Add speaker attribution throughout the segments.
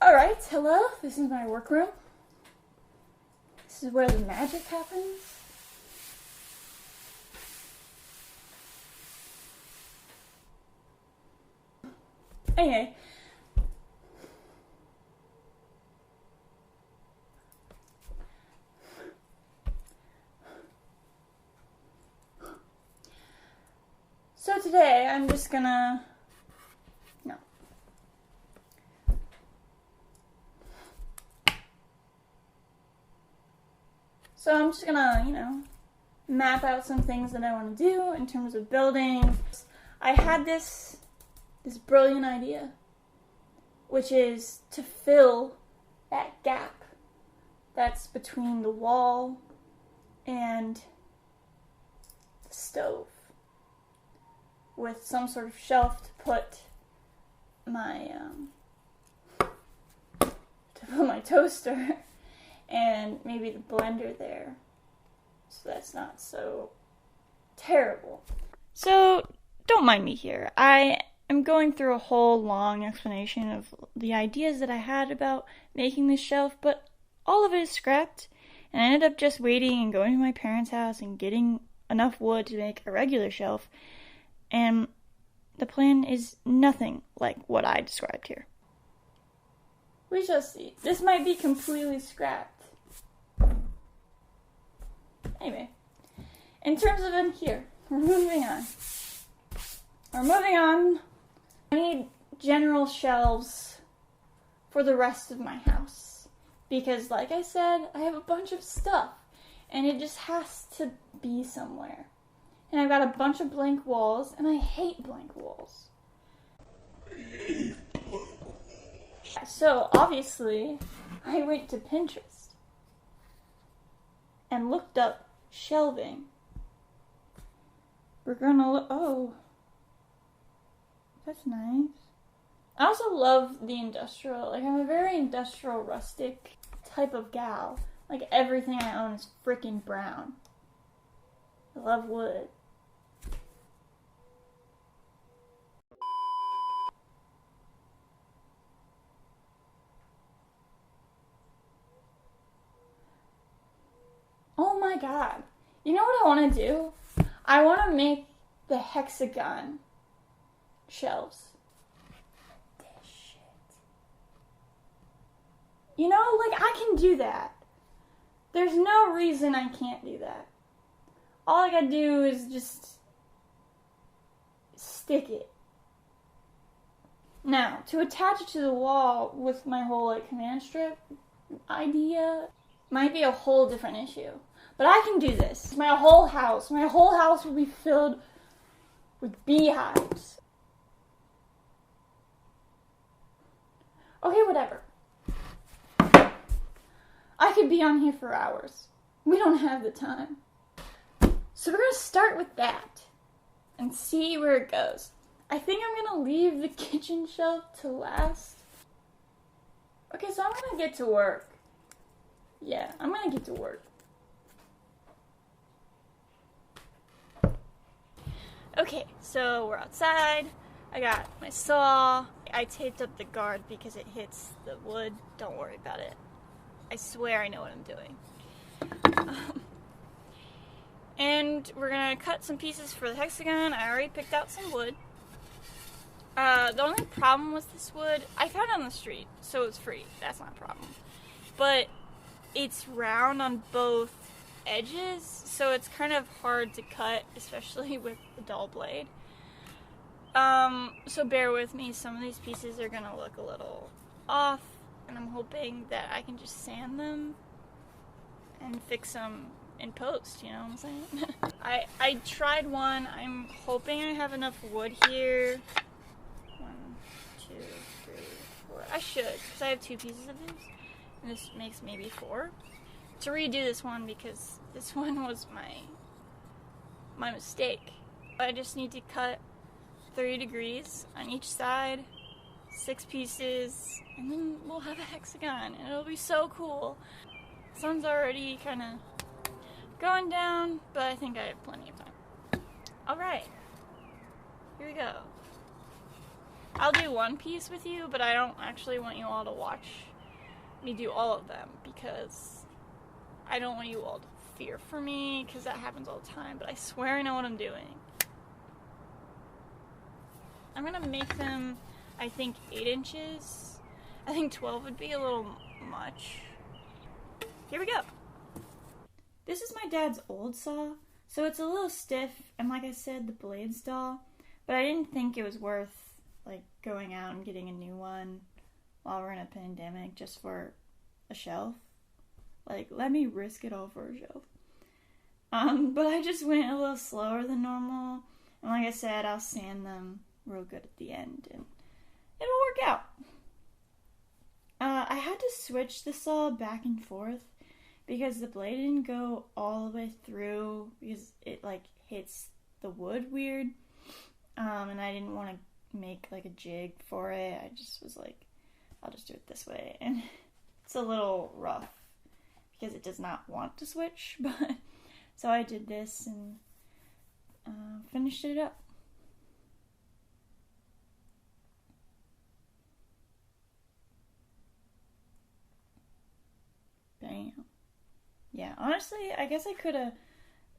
Speaker 1: Alright, hello, this is my workroom. This is where the magic happens. Anyway. So today I'm just gonna... No. So I'm just gonna, map out some things that I want to do in terms of building. I had this brilliant idea, which is to fill that gap that's between the wall and the stove with some sort of shelf to put my toaster and maybe the blender there, so that's not so terrible. So don't mind me here. I am going through a whole long explanation of the ideas that I had about making this shelf, but all of it is scrapped, and I ended up just waiting and going to my parents' house and getting enough wood to make a regular shelf, and the plan is nothing like what I described here. We shall see. This might be completely scrapped. Anyway, in terms of in here, we're moving on. I need general shelves for the rest of my house. Because, like I said, I have a bunch of stuff. And it just has to be somewhere. And I've got a bunch of blank walls, and I hate blank walls. So, obviously, I went to Pinterest and looked up shelving. We're gonna look, oh, that's nice. I also love the industrial, I'm a very industrial, rustic type of gal. Like, everything I own is freaking brown. I love wood. Oh my god. You know what I want to do? I want to make the hexagon shelves. This shit. I can do that. There's no reason I can't do that. All I gotta do is just stick it. Now, to attach it to the wall with my whole command strip idea might be a whole different issue. But I can do this. My whole house will be filled with beehives. Okay, whatever. I could be on here for hours. We don't have the time. So we're gonna start with that and see where it goes. I think I'm gonna leave the kitchen shelf to last. Okay, so I'm gonna get to work. Yeah, I'm gonna get to work. Okay, so we're outside. I got my saw. I taped up the guard because it hits the wood. Don't worry about it. I swear I know what I'm doing. And we're gonna cut some pieces for the hexagon. I already picked out some wood. The only problem with this wood, I found it on the street, so it's free. That's not a problem. But it's round on both edges, so it's kind of hard to cut, especially with the dull blade. So bear with me. Some of these pieces are gonna look a little off, and I'm hoping that I can just sand them and fix them in post, you know what I'm saying? I tried one. I'm hoping I have enough wood here. 1, 2, 3, 4. I should, because I have 2 pieces of this, and this makes maybe 4. To redo this one, because this one was my mistake. I just need to cut 30 degrees on each side, 6 pieces, and then we'll have a hexagon, and it'll be so cool. Sun's already kind of going down, but I think I have plenty of time. Alright, here we go. I'll do one piece with you, but I don't actually want you all to watch me do all of them because I don't want you all to fear for me because that happens all the time, but I swear I know what I'm doing. I'm gonna make them, I think, 8 inches. I think 12 would be a little much. Here we go. This is my dad's old saw, so it's a little stiff, and like I said, the blade's dull, but I didn't think it was worth like going out and getting a new one while we're in a pandemic just for a shelf. Like, let me risk it all for a shelf. But I just went a little slower than normal, and like I said, I'll sand them real good at the end, and it'll work out. I had to switch the saw back and forth because the blade didn't go all the way through because it like hits the wood weird, and I didn't want to make like a jig for it. I just was like, I'll just do it this way, and it's a little rough because it does not want to switch, but so I did this and finished it up. Bam. Yeah, honestly, I guess I could have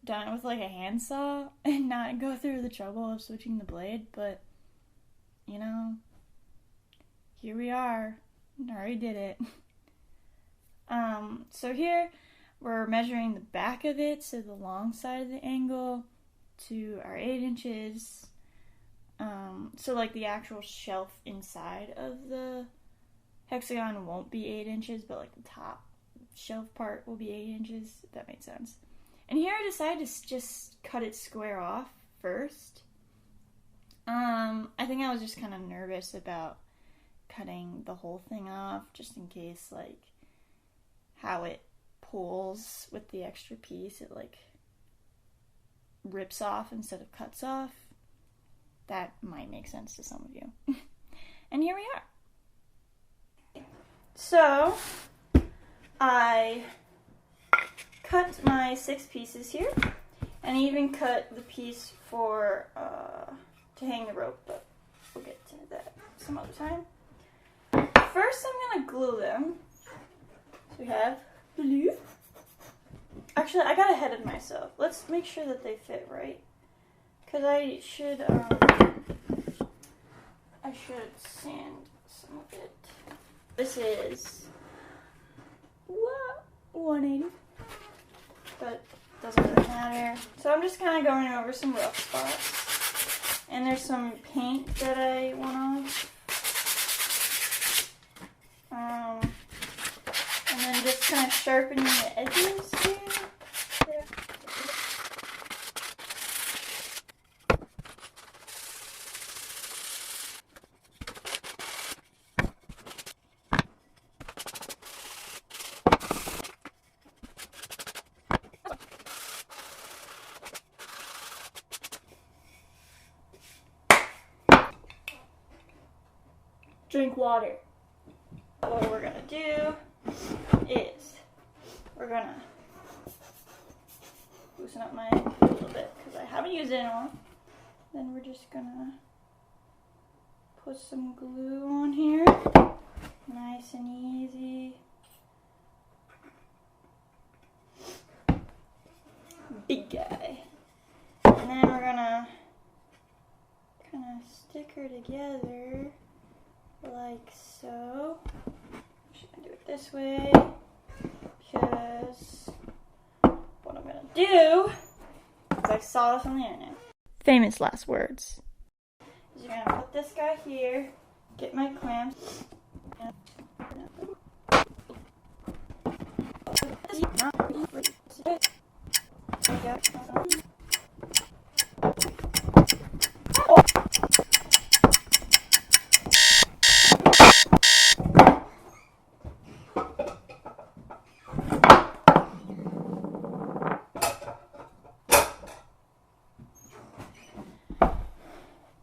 Speaker 1: done it with like a handsaw and not go through the trouble of switching the blade, but you know, here we are. I already did it. So here we're measuring the back of it, so the long side of the angle to our 8 inches. So like the actual shelf inside of the hexagon won't be 8 inches, but like the top shelf part will be 8 inches, if that makes sense. And here I decided to just cut it square off first. I think I was just kind of nervous about cutting the whole thing off, just in case, like, how it pulls with the extra piece, it, like, rips off instead of cuts off. That might make sense to some of you. And here we are. So, I cut my 6 pieces here, and even cut the piece for, to hang the rope, but we'll get to that some other time. First, I'm gonna glue them. So we have glue. Actually, I got ahead of myself. Let's make sure that they fit right, because I should sand some of it. This is 180, but doesn't really matter. So I'm just kind of going over some rough spots. And there's some paint that I went on. And then just kind of sharpening the edges here. Yeah. Drink water. What we're gonna do is we're gonna loosen up my hand a little bit because I haven't used it in a while. Then we're just gonna put some glue on here, nice and easy. Big guy. And then we're gonna kind of stick her together like so. I'm just gonna do it this way because what I'm gonna do is I saw this on the internet. Famous last words. Is you're gonna put this guy here, get my clamps, and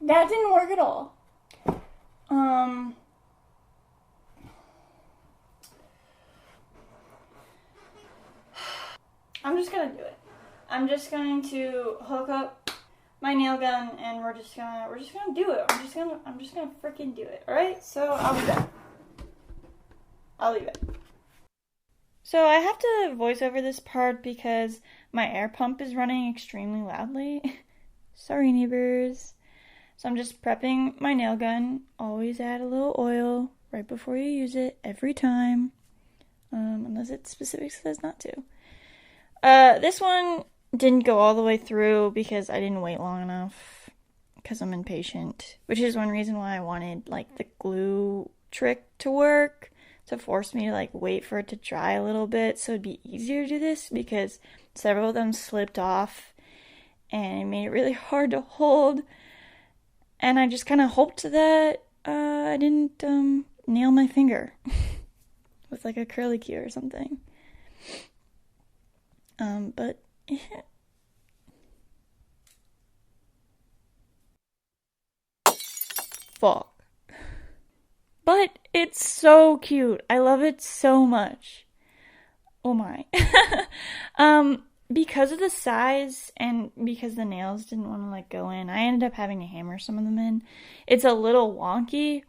Speaker 1: that didn't work at all. I'm just gonna do it. I'm just going to hook up my nail gun and we're just gonna do it. I'm just gonna freaking do it. All right? So I'll be back. I'll be back. So I have to voice over this part because my air pump is running extremely loudly. Sorry, neighbors. So I'm just prepping my nail gun. Always add a little oil right before you use it every time. Unless it specifically says not to. This one didn't go all the way through because I didn't wait long enough because I'm impatient, which is one reason why I wanted like the glue trick to work, to force me to like wait for it to dry a little bit so it'd be easier to do this, because several of them slipped off and it made it really hard to hold, and I just kind of hoped that I didn't nail my finger with like a curly cue or something. But fuck. But it's so cute. I love it so much. Oh my. Because of the size and because the nails didn't want to like go in, I ended up having to hammer some of them in. It's a little wonky.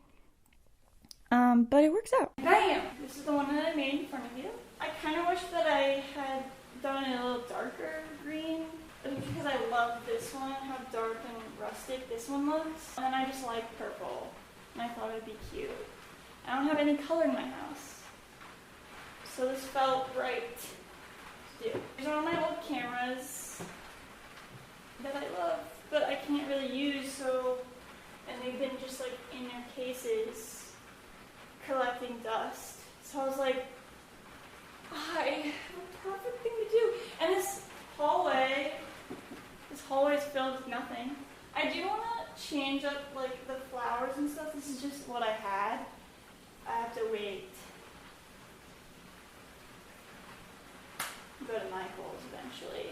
Speaker 1: But it works out. Bam! This is the one that I made in front of you. I kind of wish that I had done it a little darker green, because I love this one, how dark and rustic this one looks. And I just like purple, and I thought it'd be cute. I don't have any color in my house, so this felt right to do. These are all my old cameras that I love, but I can't really use, so, and they've been just like in their cases collecting dust. So I was like, I have a perfect thing to do. And this hallway is filled with nothing. I do want to change up like the flowers and stuff. This is just what I had. I have to wait. Go to Michael's eventually.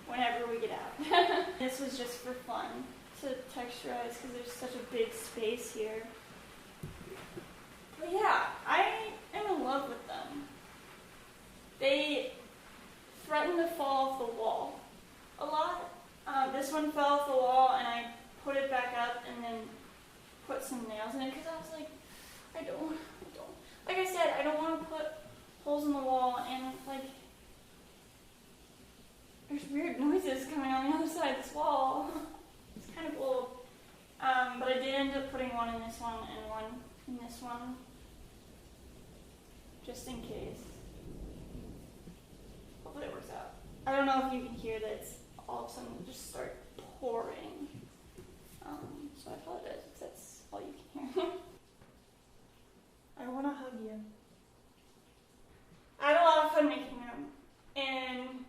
Speaker 1: Whenever we get out. This was just for fun to texturize because there's such a big space here. But yeah, I am in love with them. They threaten to fall off the wall a lot. This one fell off the wall and I put it back up and then put some nails in it because I was like, I don't, like I said, I don't want to put holes in the wall and like, there's weird noises coming on the other side of this wall. It's kind of old. But I did end up putting one in this one and one in this one, just in case. Hopefully it works out. I don't know if you can hear that it's all of a sudden just start pouring. So I apologize if that's all you can hear. I want to hug you. I had a lot of fun making them, and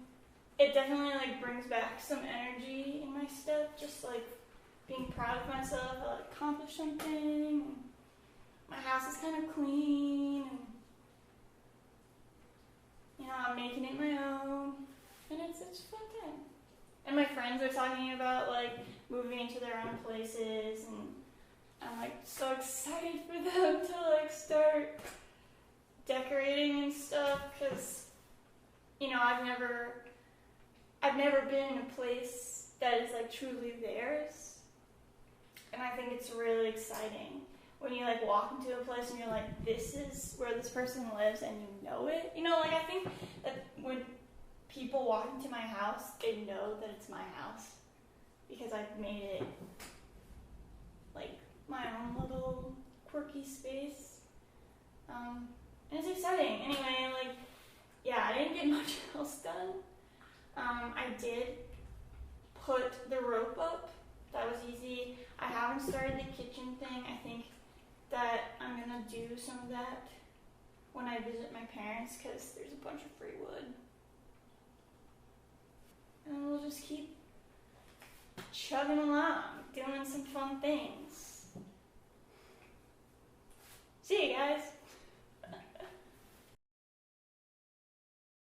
Speaker 1: it definitely like brings back some energy in my step, just like being proud of myself. I like accomplished something. My house is kind of clean, and you know, I'm making it my own, and it's a fun time. And my friends are talking about like moving into their own places, and I'm like so excited for them to like start decorating and stuff, because you know, I've never been in a place that is like truly theirs, and I think it's really exciting when you like walk into a place and you're like, this is where this person lives, and you know it. You know, like I think that when people walk into my house, they know that it's my house because I've made it like my own little quirky space. And it's exciting. Anyway, like, yeah, I didn't get much else done. I did put the rope up. That was easy. I haven't started the kitchen thing. I think that I'm gonna do some of that when I visit my parents because there's a bunch of free wood. And we'll just keep chugging along, doing